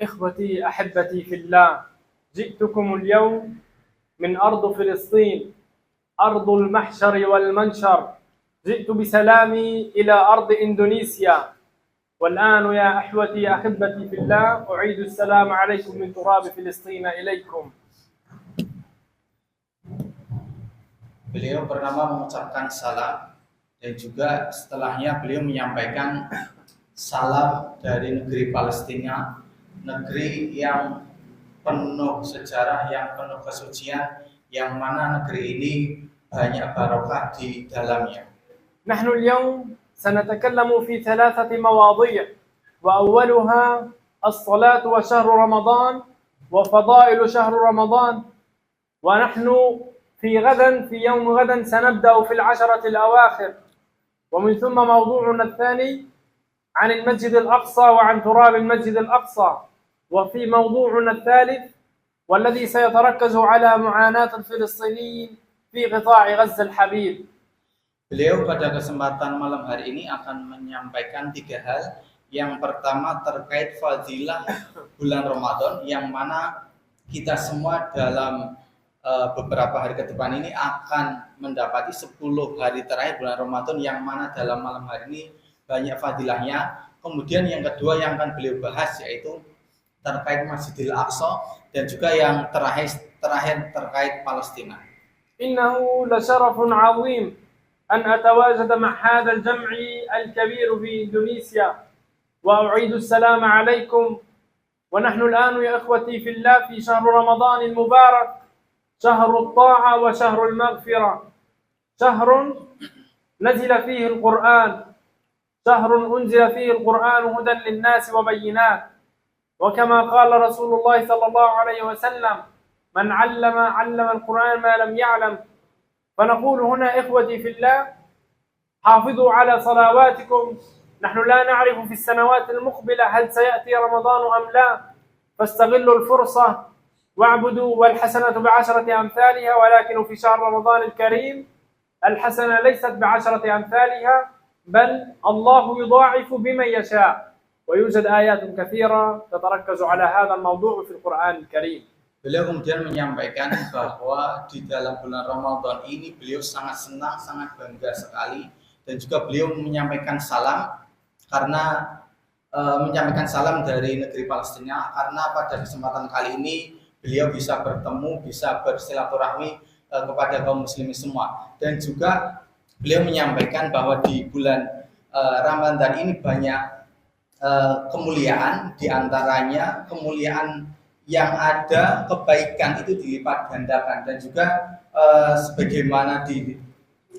إخوتي أحبتي في الله، جئتكم اليوم من أرض فلسطين، أرض المحشر والمنشر. جئت بسلامي إلى أرض إندونيسيا، والآن يا أحوتي أحبتي في الله أعيد السلام عليكم من تراب فلسطين إليكم. Beliau pertama mengucapkan salam dan juga setelahnya beliau menyampaikan salam dari negeri Palestina, negeri yang penuh sejarah, yang penuh kesucian, yang mana negeri ini banyak barokah di dalamnya. نحن اليوم سنتكلم في 3 مواضيع، وأولها الصلاة وشهر رمضان وفضائل شهر رمضان، ونحن في يوم غدا سنبدأ في 10 الأواخر، ومن ثم موضوعنا الثاني عن المسجد الأقصى وعن تراب المسجد الأقصى، وفي موضوعنا الثالث والذي سيتركز على معاناة الفلسطينيين في قطاع غزة الحبيب. Beliau pada kesempatan malam hari ini akan menyampaikan 3 hal. Yang pertama terkait fadilah bulan Ramadan, yang mana kita semua dalam beberapa hari ke depan ini akan mendapati 10 hari terakhir bulan Ramadan, yang mana dalam malam hari ini banyak fadilahnya. Kemudian yang kedua yang akan beliau bahas yaitu terkait Masjidil Aqsa, dan juga yang terakhir terkait Palestina. Innahu lasyarafun 'azim أن أتواجد مع هذا الجمع الكبير في إندونيسيا، وأعيد السلام عليكم. ونحن الآن يا إخوتي في الله في شهر رمضان المبارك، شهر الطاعة وشهر المغفرة، شهر نزل فيه القرآن، شهر أنزل فيه القرآن هدى للناس وبينات، وكما قال رسول الله صلى الله عليه وسلم: من علم القرآن ما لم يعلم. فنقول هنا إخوتي في الله حافظوا على صلواتكم، نحن لا نعرف في السنوات المقبلة هل سيأتي رمضان أم لا، فاستغلوا الفرصة واعبدوا، والحسنة ب10 أمثالها، ولكن في شهر رمضان الكريم الحسنة ليست ب10 أمثالها، بل الله يضاعف بمن يشاء، ويوجد آيات كثيرة تتركز على هذا الموضوع في القرآن الكريم. Beliau kemudian menyampaikan bahwa di dalam bulan Ramadan ini beliau sangat senang, sangat bangga sekali, dan juga beliau menyampaikan salam dari negeri Palestina, karena pada kesempatan kali ini beliau bisa bertemu, bisa bersilaturahmi kepada kaum muslimin semua. Dan juga beliau menyampaikan bahwa di bulan Ramadan ini banyak kemuliaan, diantaranya kemuliaan yang ada kebaikan itu dilipat gandakan, dan juga sebagaimana di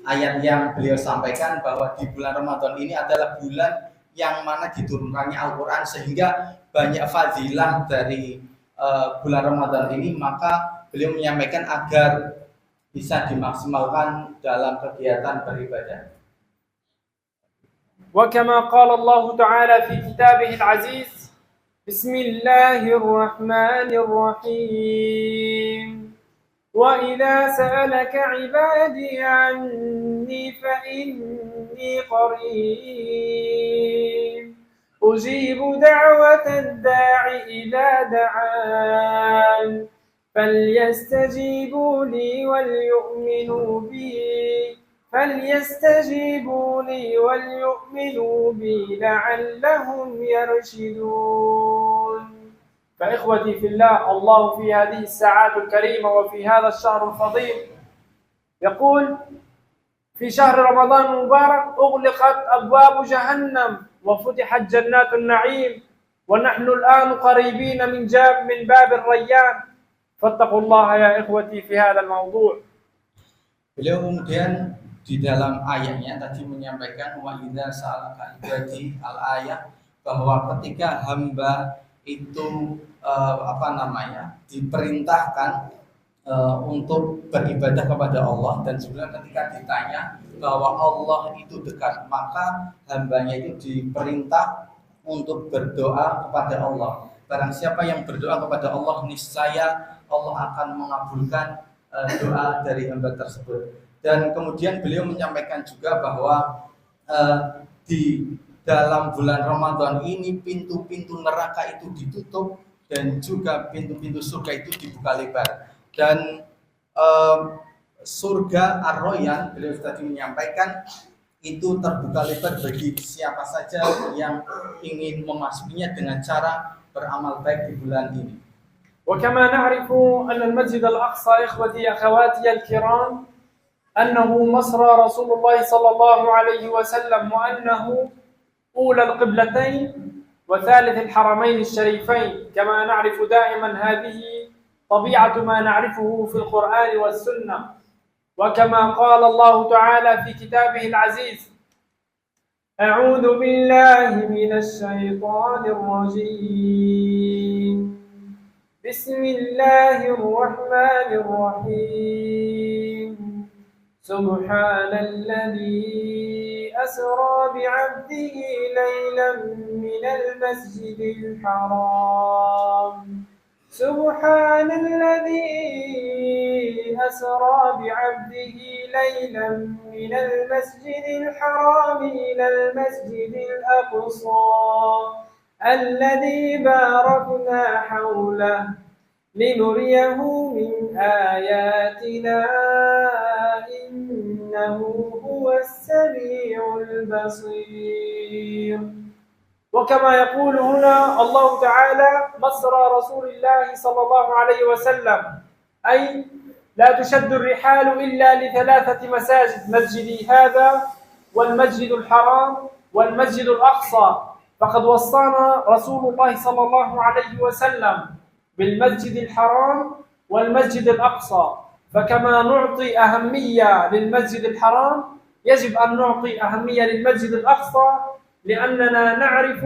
ayat yang beliau sampaikan bahwa di bulan Ramadan ini adalah bulan yang mana diturunkannya Al-Quran, sehingga banyak fadilah dari bulan Ramadan ini. Maka beliau menyampaikan agar bisa dimaksimalkan dalam kegiatan beribadah. Wa kama qala Allah Ta'ala fi kitabih al-aziz, بسم الله الرحمن الرحيم وإذا سألك عبادي عني فإني قريب أجيب دعوة الداع إذا دعان فليستجيبوا لي وليؤمنوا بي لعلهم يرشدون. فإخوتي في الله، الله في هذه الساعات الكريمة وفي هذا الشهر الفضيل يقول: في شهر رمضان المبارك أغلقت أبواب جهنم وفتحت جنات النعيم، ونحن الآن قريبين من باب الريان، فاتقوا الله يا إخوتي في هذا الموضوع. Beliau kemudian di dalam ayatnya tadi menyampaikan wa idza sa'alaka ibadi al-ayat, bahwa ketika hamba itu diperintahkan untuk beribadah kepada Allah, dan juga ketika ditanya bahwa Allah itu dekat, maka hambanya itu diperintah untuk berdoa kepada Allah. Barang siapa yang berdoa kepada Allah, niscaya Allah akan mengabulkan doa dari hamba tersebut. Dan kemudian beliau menyampaikan juga bahwa di dalam bulan Ramadan ini pintu-pintu neraka itu ditutup, dan juga pintu-pintu surga itu dibuka lebar. Dan surga Ar-Rayyan, beliau tadi menyampaikan, itu terbuka lebar bagi siapa saja yang ingin memasukinya dengan cara beramal baik di bulan ini. وكما نعرف أن المسجد الأقصى إخوتي أخواتي الكرام أنه مصر رسول الله صلى الله عليه وسلم وأنه أولى القبلتين وثالث الحرمين الشريفين كما نعرف دائما هذه طبيعة ما نعرفه في القرآن والسنة وكما قال الله تعالى في كتابه العزيز أعوذ بالله من الشيطان الرجيم بسم الله الرحمن الرحيم سبحان الذي أسرى بعبده ليلا من المسجد الحرام سبحان الذي أسرى بعبده ليلا من المسجد الحرام إلى المسجد الأقصى الذي باركنا حوله لنريه من آياتنا إنه هو السميع البصير. وكما يقول هنا الله تعالى مصر رسول الله صلى الله عليه وسلم أي لا تشد الرحال إلا لثلاثة مساجد مسجدي هذا والمسجد الحرام والمسجد الأقصى فقد وصانا رسول الله صلى الله عليه وسلم بالمسجد الحرام والمسجد الأقصى فكما نعطي أهمية للمسجد الحرام يجب أن نعطي أهمية للمسجد الأقصى لأننا نعرف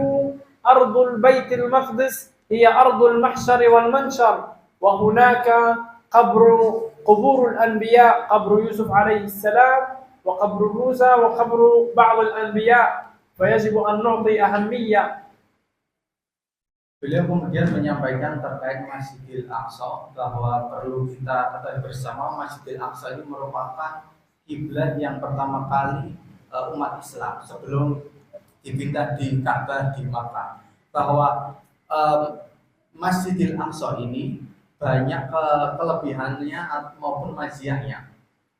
أرض البيت المقدس هي أرض المحشر والمنشر وهناك قبور الأنبياء قبر يوسف عليه السلام وقبر موسى وقبر بعض الأنبياء فيجب أن نعطي أهمية. Beliau kemudian menyampaikan terkait Masjidil Aqsa bahwa perlu kita ketahui bersama Masjidil Aqsa ini merupakan kiblat yang pertama kali umat Islam sebelum dipindah di Ka'bah di Makkah. Bahwa Masjidil Aqsa ini banyak kelebihannya maupun maziyahnya.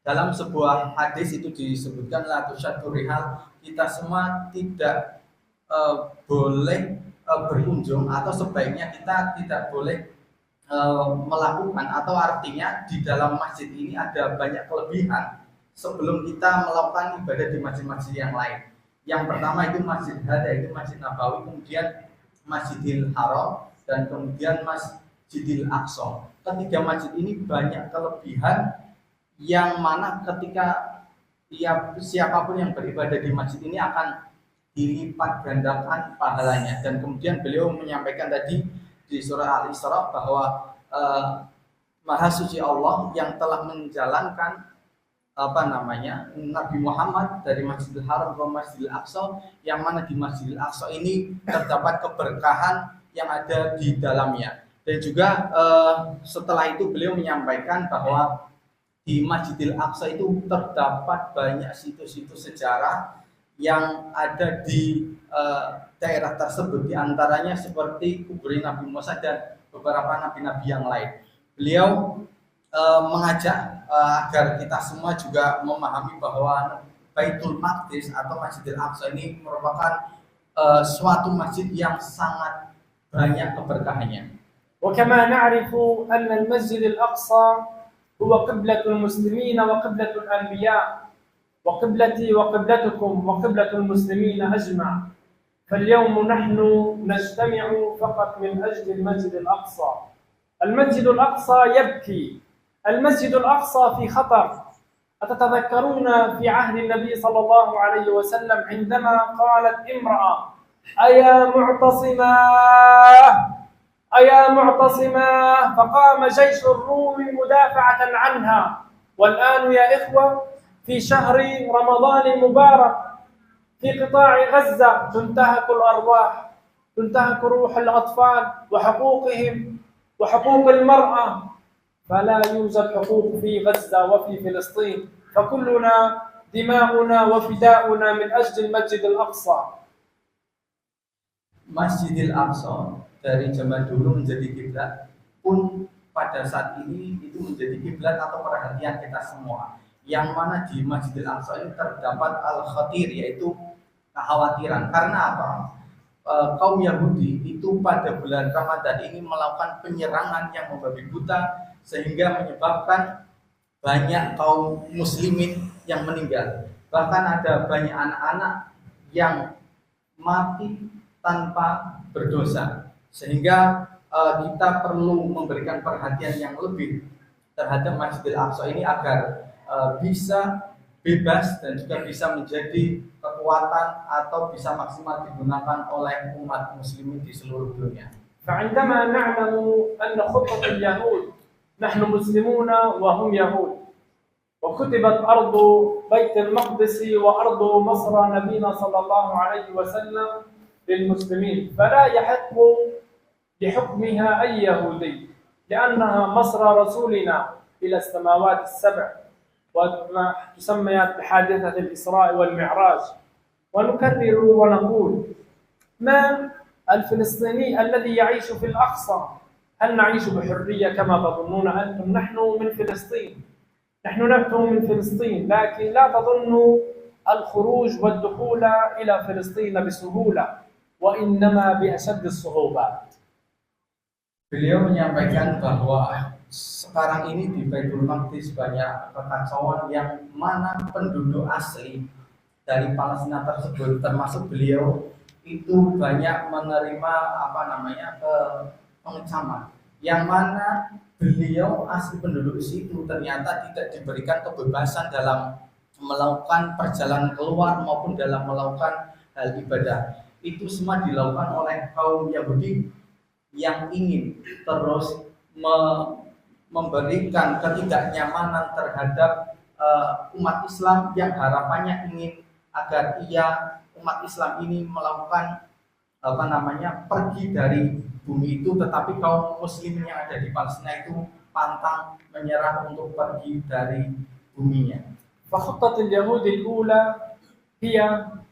Dalam sebuah hadis itu disebutkan la tusyaddu rihal, kita semua tidak boleh berkunjung atau sebaiknya kita tidak boleh melakukan, atau artinya di dalam masjid ini ada banyak kelebihan sebelum kita melakukan ibadah di masjid-masjid yang lain. Yang pertama itu Masjid Hada, itu Masjid Nabawi, kemudian Masjidil Haram, dan kemudian Masjidil Aqsa. Ketiga masjid ini banyak kelebihan yang mana ketika siapapun yang beribadah di masjid ini akan dilipat gandakan pahalanya. Dan kemudian beliau menyampaikan tadi di surah Al-Isra bahwa Maha Suci Allah yang telah menjalankan Nabi Muhammad dari Masjidil Haram ke Masjidil Aqsa, yang mana di Masjidil Aqsa ini terdapat keberkahan yang ada di dalamnya. Dan juga setelah itu beliau menyampaikan bahwa di Masjidil Aqsa itu terdapat banyak situs-situs sejarah yang ada di daerah tersebut, diantaranya seperti kubur Nabi Musa dan beberapa nabi-nabi yang lain. Beliau mengajak agar kita semua juga memahami bahwa Baitul Maqdis atau Masjidil Aqsa ini merupakan suatu masjid yang sangat banyak keberkahannya. وكما نعرف أن المسجد الأقصى هو قبلة المسلمين وقبلة الأنبياء وقبلتي وقبلتكم وقبلة المسلمين أجمع فاليوم نحن نجتمع فقط من أجل المسجد الأقصى. المسجد الأقصى يبكي، المسجد الأقصى في خطر. أتتذكرون في عهد النبي صلى الله عليه وسلم عندما قالت امرأة أيا معتصمة فقام جيش الروم مدافعة عنها. والآن يا إخوة في شهر رمضان المبارك في قطاع غزة تنتهك الأرواح، تنتهك روح الأطفال وحقوقهم وحقوق المرأة، فلا يوجد حقوق في غزة وفي فلسطين، فكلنا دماؤنا وفداؤنا من أجل المسجد الأقصى. Masjidil Aqsa dari zaman dulu menjadi kiblat pun pada saat ini itu menjadi kiblat atau perhatian kita semua. Yang mana di Masjidil Aqsa ini terdapat al-khatir, yaitu kekhawatiran. Karena apa? Kaum Yahudi itu pada bulan Ramadan ini melakukan penyerangan yang membabi buta sehingga menyebabkan banyak kaum muslimin yang meninggal. Bahkan ada banyak anak-anak yang mati tanpa berdosa. Sehingga kita perlu memberikan perhatian yang lebih terhadap Masjidil Aqsa ini agar bisa bebas dan juga bisa menjadi kekuatan atau bisa maksimal digunakan oleh umat muslimin di seluruh dunia. فعندما نعلم أن خطة اليهود نحن مسلمون وهم يهود وكتبت أرض بيت المقدس وأرض مصر نبينا صلى الله عليه وسلم للمسلمين فلا يحق بحكمها أي يهودي لأنها مصر رسولنا إلى السماوات السبع وما تسمى بحادثة الإسراء والمعراج. ونكرر ونقول ما الفلسطيني الذي يعيش في الأقصى هل نعيش بحرية كما تظنون أنتم؟ نحن من فلسطين، نحن نبتو من فلسطين، لكن لا تظنوا الخروج والدخول إلى فلسطين بسهولة وإنما بأشد الصعوبات. Beliau menyampaikan bahwa sekarang ini di Baitul Maqdis banyak kekacauan yang mana penduduk asli dari Palestina tersebut termasuk beliau itu banyak menerima pengecaman yang mana beliau asli penduduk situ ternyata tidak diberikan kebebasan dalam melakukan perjalanan keluar maupun dalam melakukan hal ibadah. Itu semua dilakukan oleh kaum Yahudi yang ingin terus memberikan ketidaknyamanan terhadap umat Islam yang harapannya ingin agar umat Islam ini melakukan pergi dari bumi itu, tetapi kaum muslimin yang ada di Palestina itu pantang menyerah untuk pergi dari buminya. فخطة اليهود الأولى هي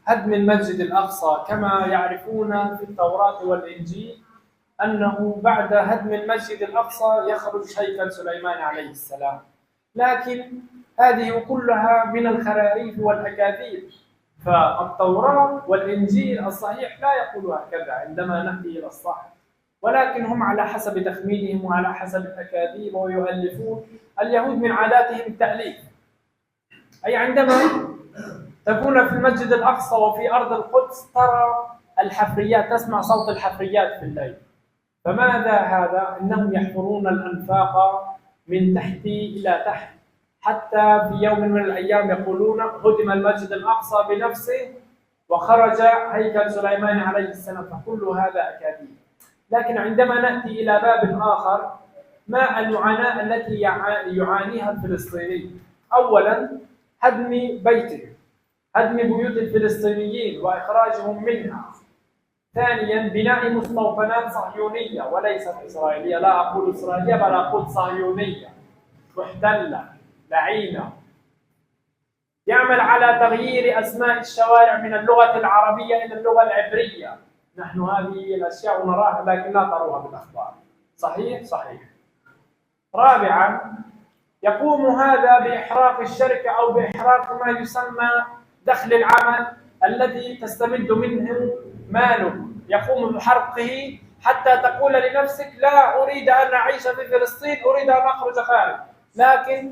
هدم المسجد الأقصى كما يعرفون في التوراة والإنجيل أنه بعد هدم المسجد الأقصى يخرج هيكل سليمان عليه السلام. لكن هذه كلها من الخراريف والأكاذيب، فالتوراة والإنجيل الصحيح لا يقول هكذا عندما نأتي إلى الصح، ولكن هم على حسب تخمينهم وعلى حسب الأكاذيب ويؤلفون. اليهود من عاداتهم التأليف، أي عندما تكون في المسجد الأقصى وفي أرض القدس ترى الحفريات، تسمع صوت الحفريات في الليل. فماذا هذا؟ إنهم يحفرون الأنفاق من تحت إلى تحت، حتى في يوم من الأيام يقولون هدم المسجد الأقصى بنفسه وخرج هيكل سليمان عليه السلام، فكل هذا أكاذيب. لكن عندما نأتي إلى باب آخر، ما المعاناة التي يعانيها الفلسطيني؟ أولا هدم بيته، هدم بيوت الفلسطينيين وإخراجهم منها. ثانيا بناء مستوطنات صهيونية وليست إسرائيلية، لا أقول إسرائيلية بل أقول صهيونية محتلة لعينة. يعمل على تغيير أسماء الشوارع من اللغة العربية إلى اللغة العبرية. نحن هذه الأشياء نراها لكن لا تروها بالأخبار. صحيح؟ صحيح. رابعا يقوم هذا بإحراق الشركة أو بإحراق ما يسمى دخل العمل الذي تستمد منه ماله، يقوم بحرقه حتى تقول لنفسك لا أريد أن أعيش في فلسطين، أريد أن أخرج خارج. لكن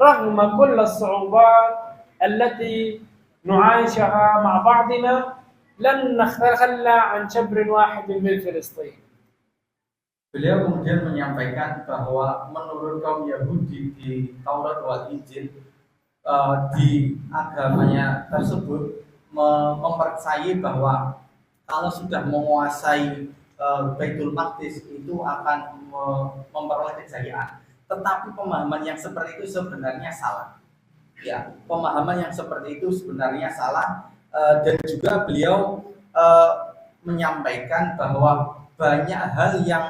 رغم كل الصعوبات التي نعيشها مع بعضنا لن نتخلى عن شبر واحد من فلسطين. Beliau kemudian menyampaikan bahwa menurut kaum Yahudi di Taurat wal Injil, di agamanya tersebut mempercayai bahwa kalau sudah menguasai Baitul Maqdis itu akan memperoleh kejayaan. Tetapi pemahaman yang seperti itu sebenarnya salah. Ya, pemahaman yang seperti itu sebenarnya salah, dan juga beliau menyampaikan bahwa banyak hal yang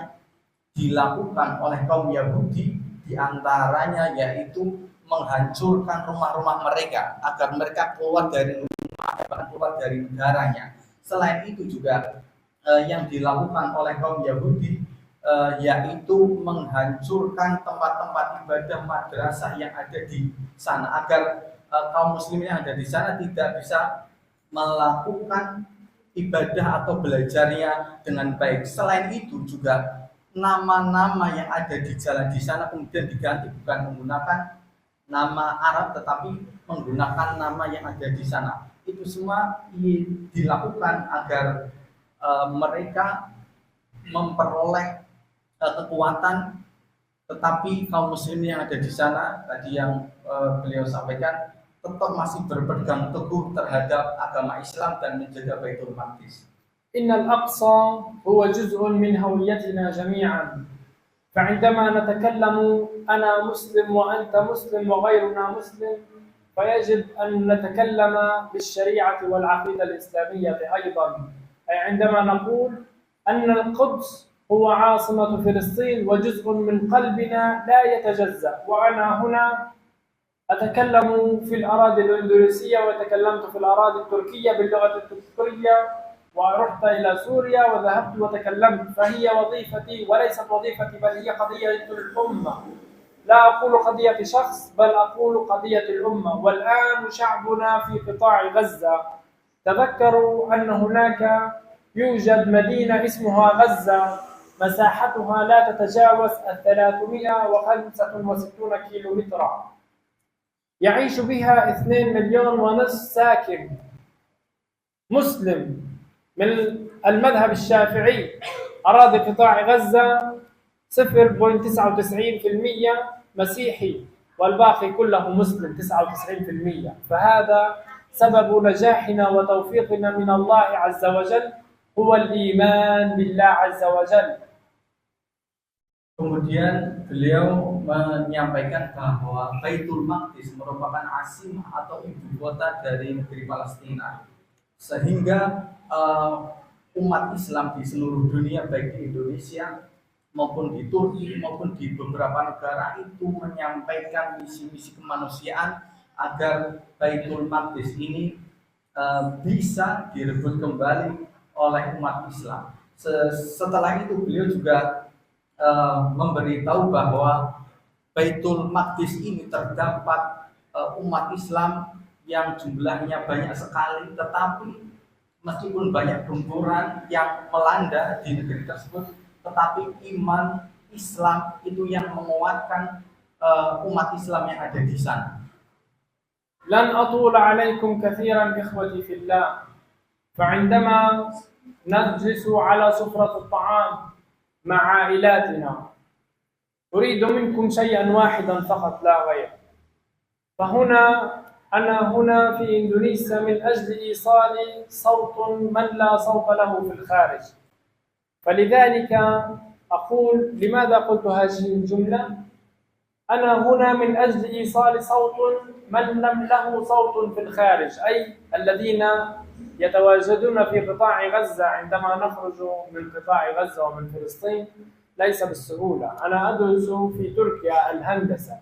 dilakukan oleh kaum Yahudi, diantaranya yaitu menghancurkan rumah-rumah mereka agar mereka keluar dari rumah, keluar dari negaranya. Selain itu juga yang dilakukan oleh kaum Yahudi, yaitu menghancurkan tempat-tempat ibadah madrasah yang ada di sana agar kaum muslimin yang ada di sana tidak bisa melakukan ibadah atau belajarnya dengan baik. Selain itu juga nama-nama yang ada di jalan di sana kemudian diganti, bukan menggunakan nama Arab tetapi menggunakan nama yang ada di sana. Itu semua dilakukan agar mereka memperoleh kekuatan, tetapi kaum muslimin yang ada di sana tadi yang beliau sampaikan tetap masih berpegang teguh terhadap agama Islam dan menjaga Baitul Maqdis. إن الأقصى هو جزء من هويتنا جميعا، فعندما نتكلم أنا مسلم وأنت مسلم وغيرنا مسلم فيجب أن نتكلم بالشريعة والعقيدة الإسلامية أيضا. أي عندما نقول أن القدس هو عاصمة فلسطين وجزء من قلبنا لا يتجزأ، وأنا هنا أتكلم في الأراضي الإندونيسية وتكلمت في الأراضي التركية باللغة التركية ورحت إلى سوريا وذهبت وتكلمت، فهي وظيفتي وليست وظيفتي بل هي قضية الأمة. لا أقول قضية شخص بل أقول قضية الأمة. والآن شعبنا في قطاع غزة، تذكروا أن هناك يوجد مدينة اسمها غزة مساحتها لا تتجاوز 365 كيلومترا، يعيش بها 2.5 مليون ساكن مسلم من المذهب الشافعي. أراضي قطاع غزة 0.99% مسيحي والباقي كله مسلم 99%. فهذا سبب نجاحنا وتوفيقنا من الله عز وجل هو الإيمان بالله عز وجل. Kemudian beliau menyampaikan bahwa Baitul Maqdis merupakan asimah atau ibu kota dari negeri Palestina, sehingga umat Islam di seluruh dunia baik di Indonesia maupun di Turki maupun di beberapa negara itu menyampaikan misi-misi kemanusiaan agar Baitul Maqdis ini bisa direbut kembali oleh umat Islam. Setelah itu beliau juga memberitahu bahwa Baitul Maqdis ini terdapat umat Islam yang jumlahnya banyak sekali, tetapi meskipun banyak gempuran yang melanda di negeri tersebut, tetapi iman Islam itu yang menguatkan umat Islam yang ada di sana. لن أطول عليكم كثيرا إخوتي في الله، فعندما نجلس على سفرة الطعام مع عائلاتنا أريد منكم شيئا واحدا فقط لا غير. أنا هنا في إندونيسيا من أجل إيصال صوت من لا صوت له في الخارج، فلذلك أقول لماذا قلت هذه الجملة؟ أنا هنا من أجل إيصال صوت من لم له صوت في الخارج، أي الذين يتواجدون في قطاع غزة. عندما نخرج من قطاع غزة ومن فلسطين ليس بالسهولة. أنا أدرس في تركيا الهندسة،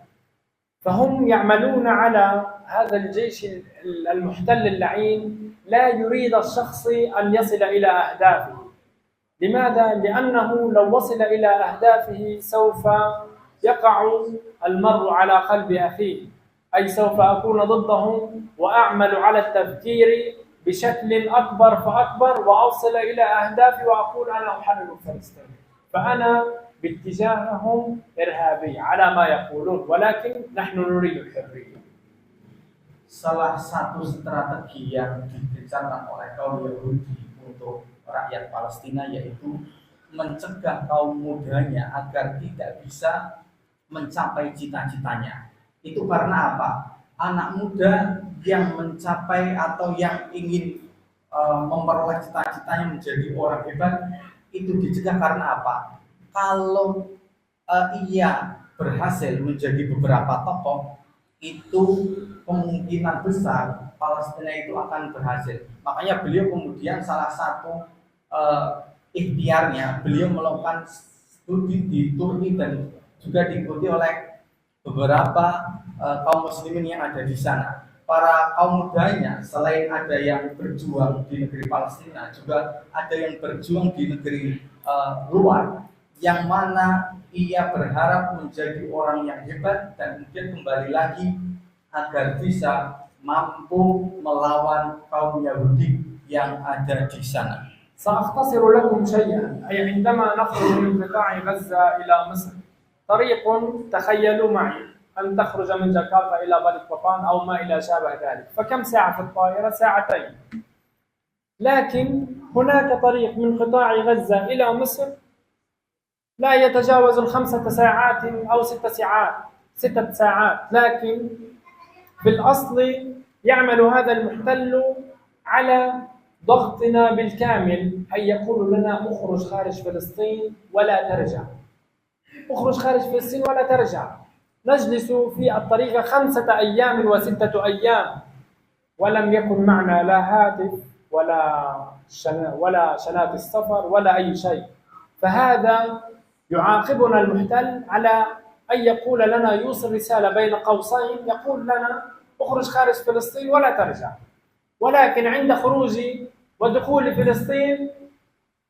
فهم يعملون على هذا الجيش المحتل اللعين، لا يريد الشخص أن يصل إلى أهدافه. لماذا؟ لأنه لو وصل إلى أهدافه سوف يقع المرء على قلب أخيه، أي سوف أكون ضدهم وأعمل على التفكير بشكل أكبر فأكبر وأوصل إلى أهدافي وأقول أنا أحرر فلسطين. فأنا باتجاههم إرهابي على ما يقولون، ولكن نحن نريد الحرية. Salah satu strategi yang dibicarakan oleh kaum Yahudi untuk rakyat Palestina yaitu mencegah kaum mudanya agar tidak bisa mencapai cita-citanya. Itu karena apa? Anak muda yang mencapai atau yang ingin memperoleh cita-citanya menjadi orang hebat itu dicegah karena apa? Kalau ia berhasil menjadi beberapa tokoh, itu kemungkinan besar Palestina itu akan berhasil. Makanya beliau kemudian salah satu ikhtiarnya beliau melakukan studi di Turki dan juga diikuti oleh beberapa kaum muslimin yang ada di sana. para kaum mudanya selain ada yang berjuang di negeri Palestina, juga ada yang berjuang di negeri luar, yang mana ia berharap menjadi orang yang hebat dan kemudian kembali lagi agar bisa mampu melawan kaum Yahudi yang ada di sana. سأختصر لكم شيئا. أي عندما نخرج من قطاع غزة إلى مصر طريق، تخيلوا معي أن تخرج من جاكرتا إلى باليكوفان أو ما إلى شابه ذلك، فكم ساعة في الطائرة؟ ساعتين. لكن هناك طريق من قطاع غزة إلى مصر لا يتجاوز 5 ساعات أو 6 ساعات، 6 ساعات، لكن في الأصل يعمل هذا المحتل على ضغطنا بالكامل، أي يقول لنا اخرج خارج فلسطين ولا ترجع، اخرج خارج فلسطين ولا ترجع. نجلس في الطريق 5 أيام و6 أيام ولم يكن معنا لا هاتف ولا شنات السفر ولا أي شيء. فهذا يعاقبنا المحتل على أن يقول لنا، يوصل رسالة بين قوسين يقول لنا اخرج خارج فلسطين ولا ترجع. ولكن عند خروجي ودخول فلسطين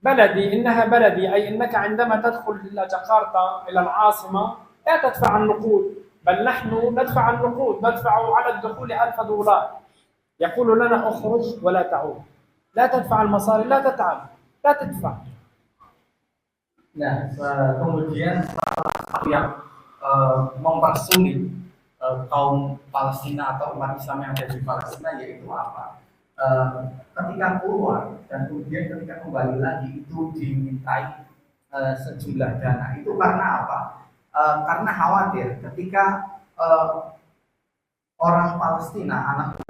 بلدي، إنها بلدي، أي أنك عندما تدخل إلى جاكرتا إلى العاصمة لا تدفع النقود، بل نحن ندفع النقود، ندفع على الدخول $1000. يقول لنا اخرج ولا تعود، لا تدفع المصاري، لا تتعب، لا تدفع. Nah, kemudian salah satu yang mempersulit kaum Palestina atau umat Islam yang ada di Palestina yaitu apa? Ketika keluar dan kemudian ketika kembali lagi itu dimintai sejumlah dana. Itu karena apa? Karena khawatir ketika orang Palestina anak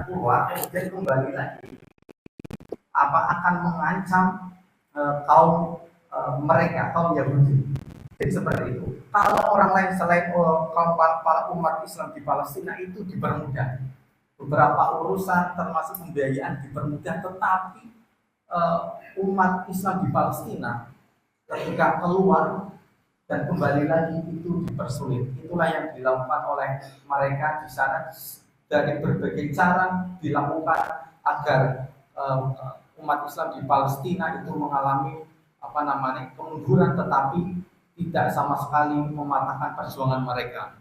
keluar kemudian kembali lagi, apa akan mengancam kaum mereka, kaum Yahudi. Jadi seperti itu. Kalau orang lain selain kaum para umat Islam di Palestina itu dipermudah, beberapa urusan termasuk pembiayaan dipermudah, tetapi umat Islam di Palestina ketika keluar dan kembali lagi itu dipersulit. Itulah yang dilakukan oleh mereka di sana, dari berbagai cara dilakukan agar umat Islam di Palestina itu mengalami kemunduran, tetapi tidak sama sekali mematahkan perjuangan mereka.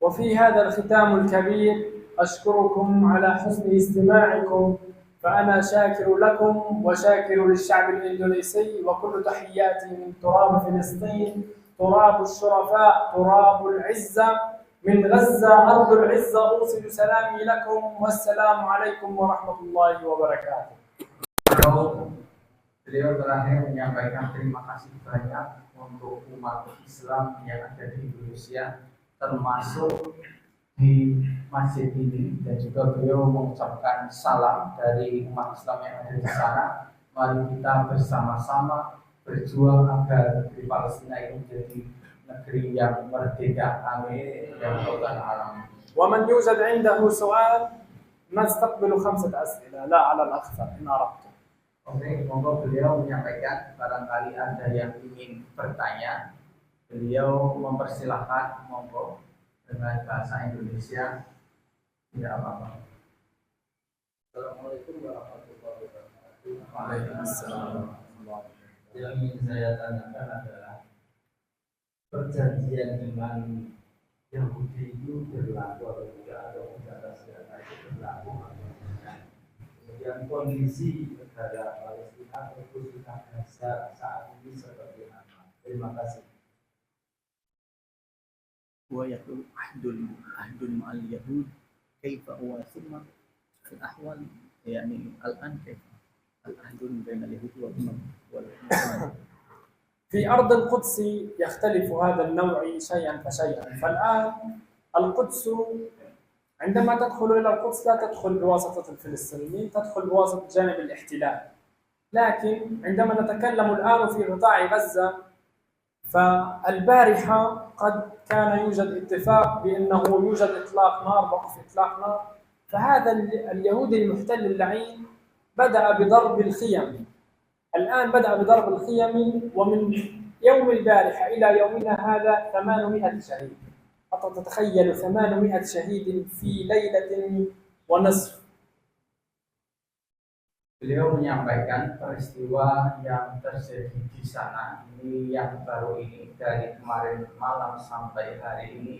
وفي هذا الختام الكبير أشكركم على حسن استماعكم، فأنا شاكر لكم وشاكر للشعب الإندونيسي، وكل تحياتي من تراب فلسطين، تراب الشرفاء، تراب العزة، من غزة أرض العزة. أوصل سلامي لكم والسلام عليكم ورحمة الله وبركاته. Beliau terakhir menyampaikan terima kasih banyak untuk umat Islam yang ada di Indonesia, termasuk di masjid ini, dan juga beliau mengucapkan salam dari umat Islam yang ada di sana. Mari kita bersama-sama berjuang agar negeri Palestina ini menjadi negeri yang merdeka. Amin ya rabbal alamin. ومن يوجد عنده سؤال نستقبل 5 أسئلة لا على الأكثر إن أردتم. Oke, monggo beliau menyampaikan, barangkali ada yang ingin bertanya, beliau mempersilahkan, monggo dengan bahasa Indonesia, tidak apa-apa. Assalamualaikum warahmatullahi wabarakatuh. Waalaikumsalam. Yang ingin saya tanyakan adalah perjanjian dengan Yahudi itu berlaku atau tidak, atau udara senjata itu berlaku atau tidak. Kemudian kondisi negara Palestina atau khususnya Gaza saat ini seperti apa? Terima kasih. ويقول عهد مع اليهود كيف هو ثم في الأحوال يعني الآن كيف العهد بين اليهود والمسلمين. في أرض القدس يختلف هذا النوع شيئا فشيئا. فالآن القدس عندما تدخل إلى القدس لا تدخل بواسطة الفلسطينيين، تدخل بواسطة جانب الاحتلال. لكن عندما نتكلم الآن في قطاع غزة، فالبارحة قد كان يوجد اتفاق بأنه يوجد إطلاق نار، وقف إطلاق نار. فهذا اليهودي المحتل اللعين بدأ بضرب الخيم. الآن بدأ بضرب الخيم، ومن يوم البارحة إلى يومنا هذا 800 شهيد. حتى تتخيلوا 800 شهيد في ليلة ونصف. Beliau menyampaikan peristiwa yang terjadi di sana ini yang baru ini dari kemarin malam sampai hari ini.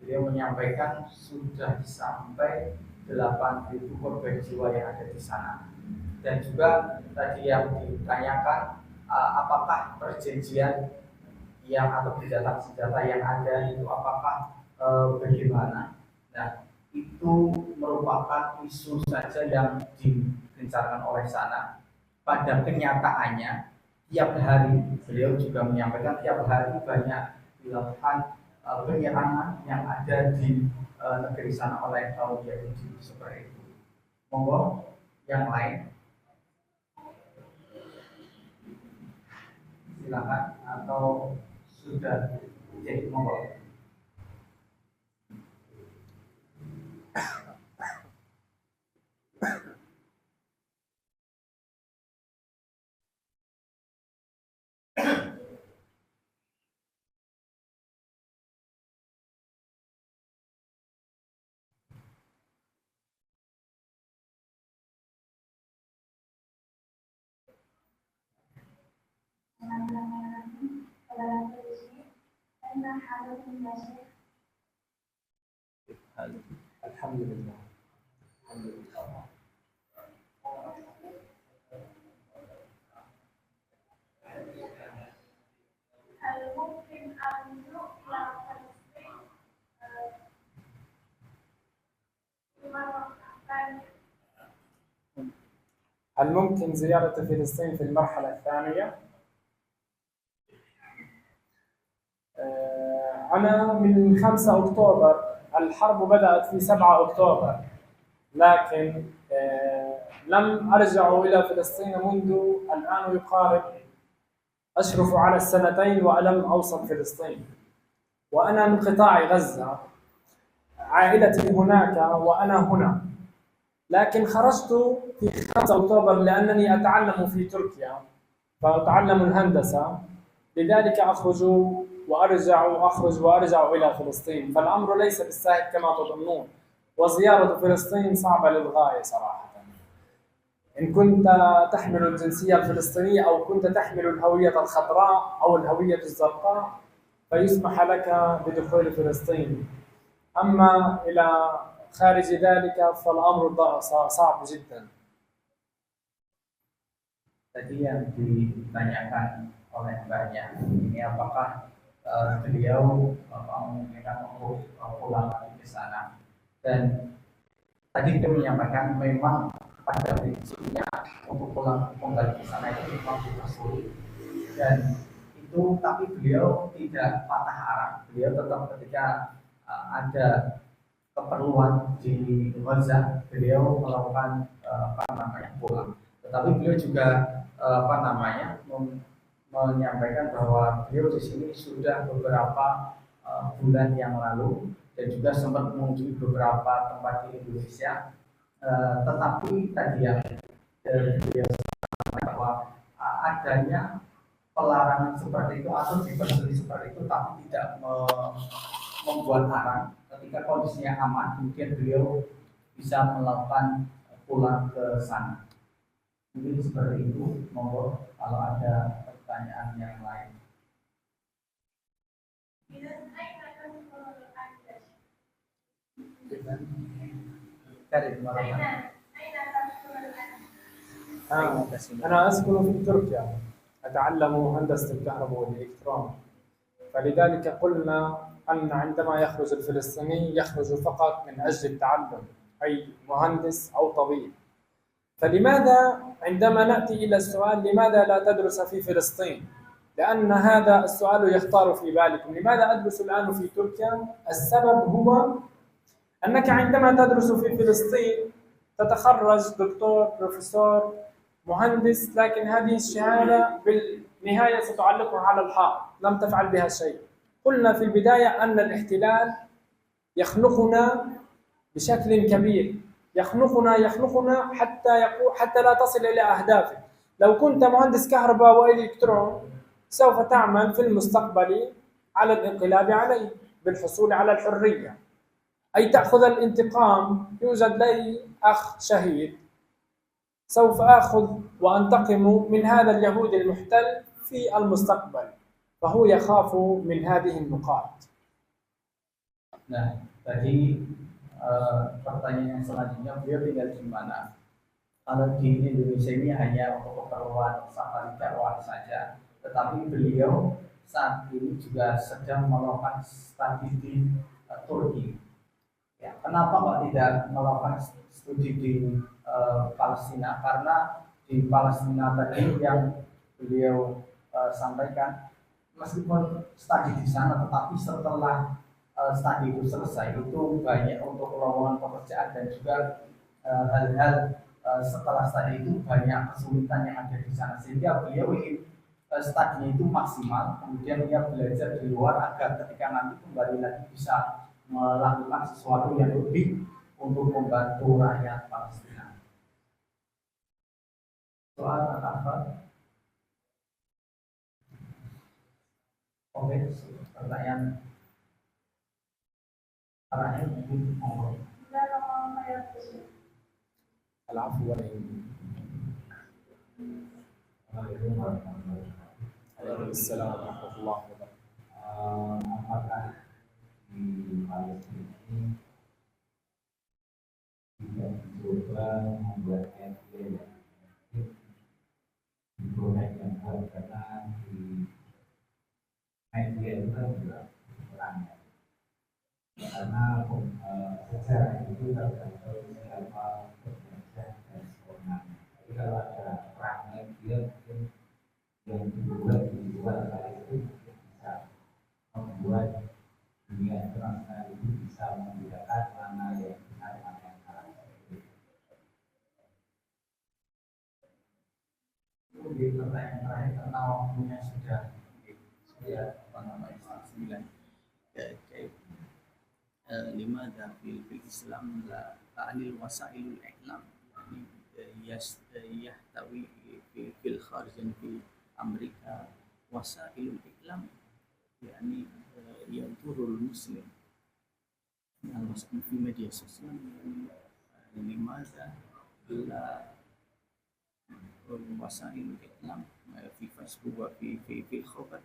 Beliau menyampaikan sudah sampai 8.000 korban jiwa yang ada di sana. Dan juga tadi yang ditanyakan apakah perjanjian yang atau senjata yang ada itu apakah bagaimana? Nah, itu merupakan isu saja yang digencarkan oleh sana. Pada kenyataannya, tiap hari beliau juga menyampaikan tiap hari banyak dilakukan penyerangan yang ada di negeri sana oleh kaum Yahudi seperti itu. Monggo yang lain, silakan atau sudah jadi monggo. Alhamdulillah. Alhamdulillah. هل ممكن زيارة فلسطين في المرحلة الثانية؟ أنا من 5 أكتوبر، الحرب بدأت في 7 أكتوبر، لكن لم أرجع إلى فلسطين منذ الآن يقارب أشرف على 2 ولم أوصل فلسطين، وأنا من قطاع غزة، عائلتي هناك وأنا هنا، لكن خرجت في 5 أكتوبر لأنني أتعلم في تركيا فأتعلم الهندسة، لذلك أخرج وأرجع إلى فلسطين، فالأمر ليس بالسهل كما تظنون، وزيارة فلسطين صعبة للغاية صراحة. إن كنت تحمل الجنسية الفلسطينية أو كنت تحمل الهوية الخضراء أو الهوية الزرقاء فيسمح لك بدخول فلسطين، أما إلى خارج ذلك فالأمر صعب جدا. Tadi yang ditanyakan oleh mbaknya ini apakah beliau memungkinkan untuk pulang lagi ke sana, dan tadi dia menyampaikan memang pada prinsipnya untuk pulang kembali ke sana itu memang sulit, dan itu tapi beliau tidak patah arang. Beliau tetap ketika ada keperluan di Gaza beliau melakukan pulang, tetapi beliau juga menyampaikan bahwa beliau di sini sudah beberapa bulan yang lalu dan juga sempat mengunjungi beberapa tempat di Indonesia, tetapi tadi yang beliau sampaikan bahwa adanya pelarangan seperti itu atau dibatasi seperti itu tapi tidak membuat arang. Ketika kondisinya aman, mungkin beliau bisa melakukan pulang ke sana. Mungkin seperti itu. Monggo kalau ada pertanyaan yang lain. أنا أسكن في تركيا، أتعلم هندسة الكهرباء والإلكترونيك، فلذلك قلنا أن عندما يخرج الفلسطيني يخرج فقط من أجل التعلم، أي مهندس أو طبيب. فلماذا عندما نأتي إلى السؤال لماذا لا تدرس في فلسطين؟ لأن هذا السؤال يختار في بالكم، لماذا أدرس الآن في تركيا؟ السبب هو أنك عندما تدرس في فلسطين تتخرج دكتور، بروفيسور، مهندس، لكن هذه الشهادة بالنهاية ستعلقها على الحائط، لم تفعل بها شيء. قلنا في البداية أن الاحتلال يخنقنا بشكل كبير، يخنقنا حتى لا تصل إلى أهدافك. لو كنت مهندس كهرباء وإلكترون سوف تعمل في المستقبل على الانقلاب عليه، بالحصول على الحرية، أي تأخذ الانتقام. يوجد لي أخ شهيد، سوف آخذ وأنتقم من هذا اليهودي المحتل في المستقبل، فهو يخاف من هذه النقاط. Nah, tadi pertanyaan yang selanjutnya, beliau tinggal di mana? Kalau di Indonesia ini hanya untuk keperluan safari dakwah saja, tetapi beliau saat ini juga sedang melakukan studi di Turki. Ya, kenapa kok tidak melakukan studi di Palestina? Karena di Palestina tadi yang beliau sampaikan, meskipun studi di sana, tetapi setelah studi itu selesai, itu banyak untuk lowongan pekerjaan dan juga hal-hal setelah studi itu banyak kesulitan yang ada di sana, sehingga beliau ingin studinya itu maksimal, kemudian ia belajar di luar agar ketika nanti kembali lagi bisa melakukan sesuatu yang lebih untuk membantu rakyat Palestina. Soal apa? Oke, pertanyaan arahnya mungkin ngomong. العفو عليكم السلام ورحمة الله وبركاته. Apakah di Palestina ini tidak mencoba membuat campaign di proyek yang karena di media itu kan juga kurang ya, karena sejarah itu tergantung siapa bekerja dan sebenarnya. Jadi kalau ada perang media mungkin yang dibuat di luar itu bisa membuat dunia internasional itu bisa membedakan mana yang benar mana yang salah. Kemudian pertanyaan terakhir karena waktunya sudah sembilan. لماذا في الإسلام لا عن وسائل الإعلام يعني يحتوي في الخارج في أمريكا وسائل الإعلام يعني يضر المسلم في ميديا سوسيال، يعني لماذا لا وسائل الإعلام في فيسبوك وفي الخبر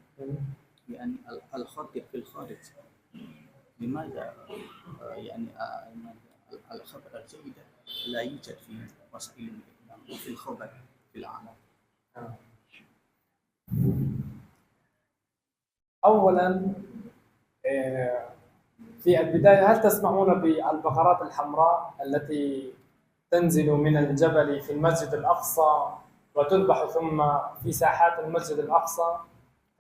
يعني الخاطئ في الخارج، لماذا يعني الخبر الجيد لا يوجد في وسائل الإعلام وفي الخبر في العالم؟ أولا في البداية، هل تسمعون بالبقرات الحمراء التي تنزل من الجبل في المسجد الأقصى وتذبح ثم في ساحات المسجد الأقصى؟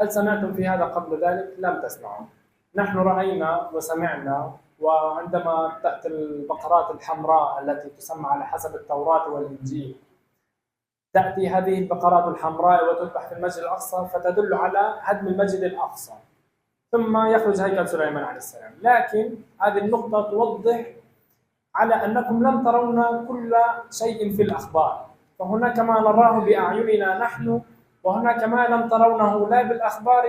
هل سمعتم في هذا قبل ذلك؟ لم تسمعوا. نحن رأينا وسمعنا، وعندما تأتي البقرات الحمراء التي تسمى على حسب التوراة والإنجيل، تأتي هذه البقرات الحمراء وتذبح في المسجد الأقصى، فتدل على هدم المسجد الأقصى ثم يخرج هيكل سليمان عليه السلام. لكن هذه النقطة توضح على أنكم لم ترون كل شيء في الأخبار، فهناك ما نراه بأعيننا نحن، وهناك ما لم ترونه لا بالأخبار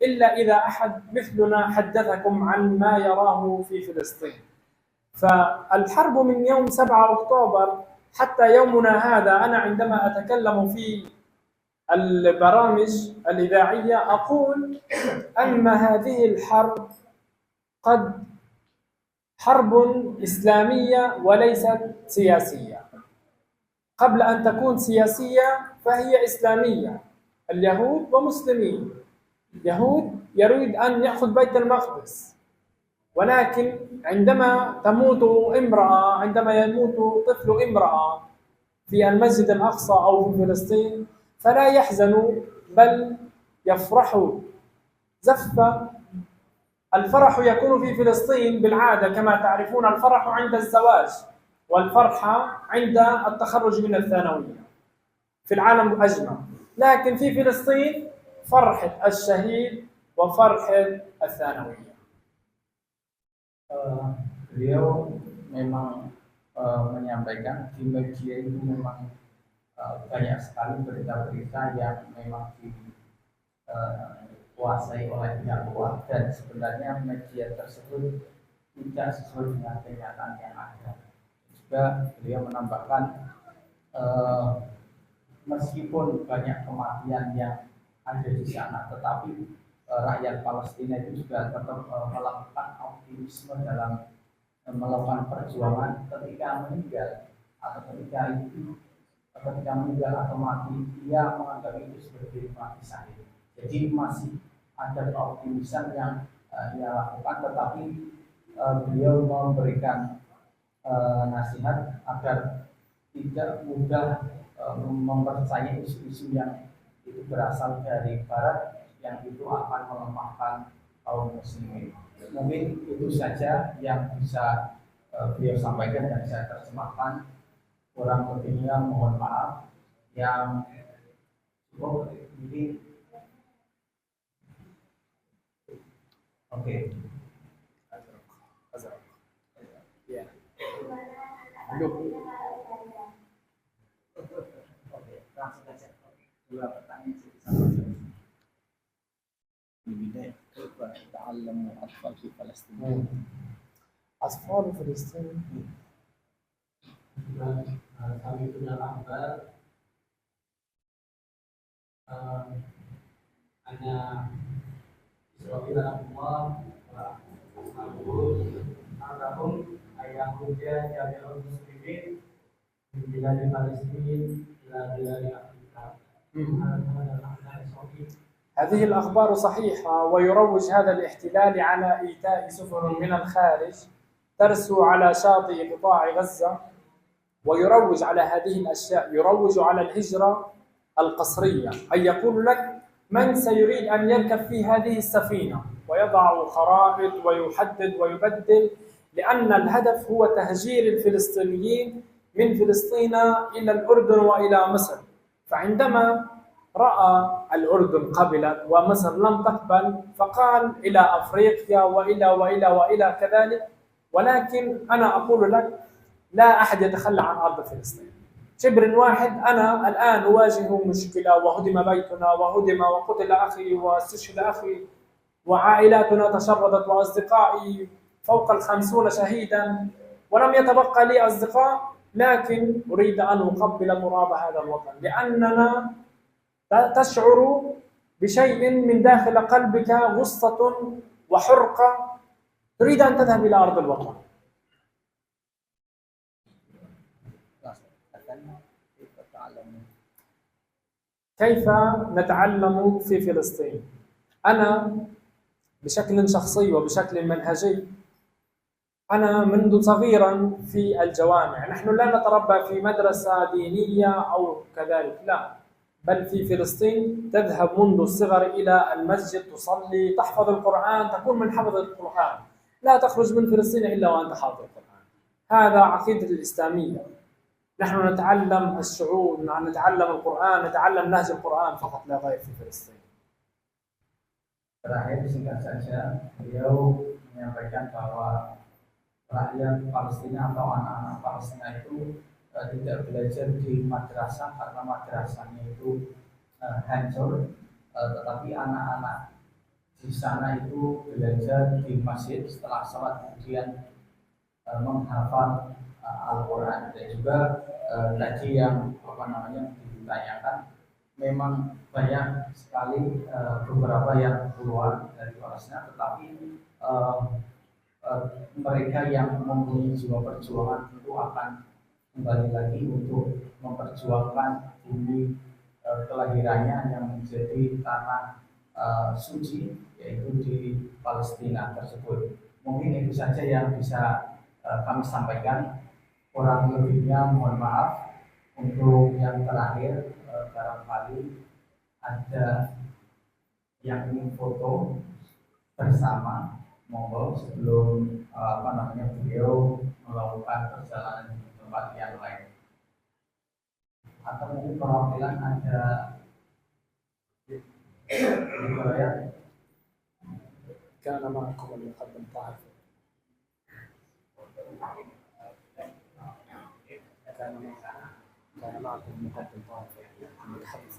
إلا إذا أحد مثلنا حدثكم عن ما يراه في فلسطين. فالحرب من يوم 7 أكتوبر حتى يومنا هذا، أنا عندما أتكلم في البرامج الإذاعية أقول أن هذه الحرب قد حرب إسلامية وليست سياسية. قبل أن تكون سياسية فهي إسلامية. اليهود ومسلمين، يهود يريد أن يأخذ بيت المقدس، ولكن عندما تموت امرأة، عندما يموت طفل امرأة في المسجد الأقصى أو في فلسطين، فلا يحزنوا بل يفرحوا زفة. الفرح يكون في فلسطين بالعادة كما تعرفون، الفرح عند الزواج، والفرحة عند التخرج من الثانوية في العالم أجمع، لكن في فلسطين فرحة الشهيد وفرحة الثانوية. Beliau memang menyampaikan di media itu memang banyak sekali berita-berita yang memang dikuasai oleh pihak luar dan sebenarnya media tersebut tidak sesuai dengan kenyataan yang ada. Juga beliau menambahkan meskipun banyak kematian yang ada di sana, tetapi rakyat Palestina itu juga tetap melakukan optimisme dalam melakukan perjuangan ketika meninggal atau mati, dia menganggap itu sebagai mati syahid. Jadi masih ada keoptimisan yang ia lakukan, tetapi beliau memberikan nasihat agar tidak mudah mempercayai isu-isu yang itu berasal dari Barat yang itu akan melemahkan kaum muslimin. Mungkin itu saja yang bisa beliau sampaikan dan saya terjemahkan. Kurang lebihnya mohon maaf. Yang cukup ini. Oke. Ya. Oke, langsung saja. Dua pertanyaan sih. البداية كيف يتعلم الأطفال في فلسطين؟ أطفال فلسطين kami punya kabar hanya Israel Allah Al-Rahum ayah muda jami'ul muslimin di bilad Palestin ila bilad Afrika. هذه الأخبار صحيحة، ويروج هذا الاحتلال على إيتاء سفن من الخارج ترسو على شاطئ قطاع غزة، ويروج على هذه الأشياء، يروج على الهجرة القسرية، أي يقول لك من سيريد أن يركب في هذه السفينة، ويضع خرائط ويحدد ويبدل، لأن الهدف هو تهجير الفلسطينيين من فلسطين إلى الأردن وإلى مصر. فعندما رأى الأردن قبلت ومصر لم تقبل فقال إلى أفريقيا وإلى كذلك. ولكن أنا أقول لك لا أحد يتخلى عن أرض فلسطين شبر واحد. أنا الآن أواجه مشكلة، وهدم بيتنا وهدم وقتل أخي واستشهد أخي وعائلاتنا تشردت وأصدقائي فوق 50 شهيدا ولم يتبقى لي أصدقاء، لكن أريد أن أقبل تراب هذا الوطن، لأننا تشعر بشيء من داخل قلبك غصة وحرقة تريد أن تذهب إلى أرض الوطن. كيف نتعلم في فلسطين؟ أنا بشكل شخصي وبشكل منهجي، أنا منذ صغيرا في الجوامع، نحن لا نتربى في مدرسة دينية أو كذلك، لا، بل في فلسطين تذهب منذ الصغر إلى المسجد، تصلي، تحفظ القرآن، تكون من حفظ القرآن، لا تخرج من فلسطين إلا وأنت حافظ القرآن. هذا عقيدة الإسلامية. نحن نتعلم الشعور، نتعلم القرآن، نتعلم نهج القرآن فقط لا غير في فلسطين. Terakhir singkat saja, beliau menyampaikan bahwa rakyat Palestina atau anak-anak Palestina itu tidak belajar di madrasah karena madrasahnya itu hancur, tetapi anak-anak di sana itu belajar di masjid setelah sholat kemudian menghafal Al-Quran. Dan juga tadi yang ditanyakan, memang banyak sekali beberapa yang keluar dari Palestina, tetapi mereka yang mempunyai jiwa perjuangan itu akan kembali lagi untuk memperjuangkan bumi kelahirannya yang menjadi tanah suci, yaitu di Palestina tersebut. Mungkin itu saja yang bisa kami sampaikan. Kurang lebihnya mohon maaf. Untuk yang terakhir, barangkali ada yang ingin foto bersama, monggo, sebelum beliau melakukan perjalanan di tempat yang lain. Atau mungkin perwakilan ada riwayat. كان معكم المقدم طاهر. كان معكم المقدم طاهر المتحدث.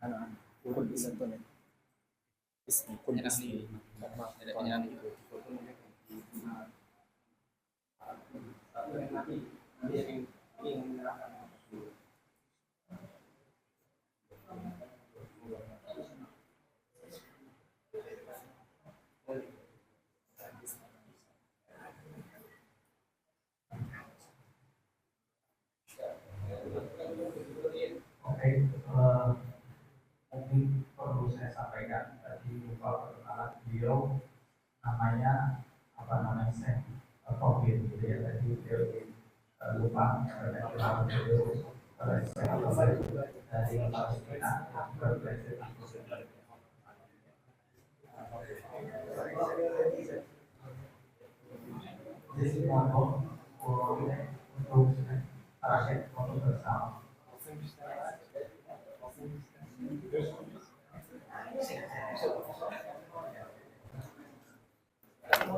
أنا أقول إلى الطلب. Oke, mungkin perlu saya sampaikan tadi lupa perkenalan beliau namanya apa namanya saya Tobin gitu ya, tadi beliau lupa perkenalan beliau dari Palestina berbeda. Jadi untuk rakyat untuk bersama.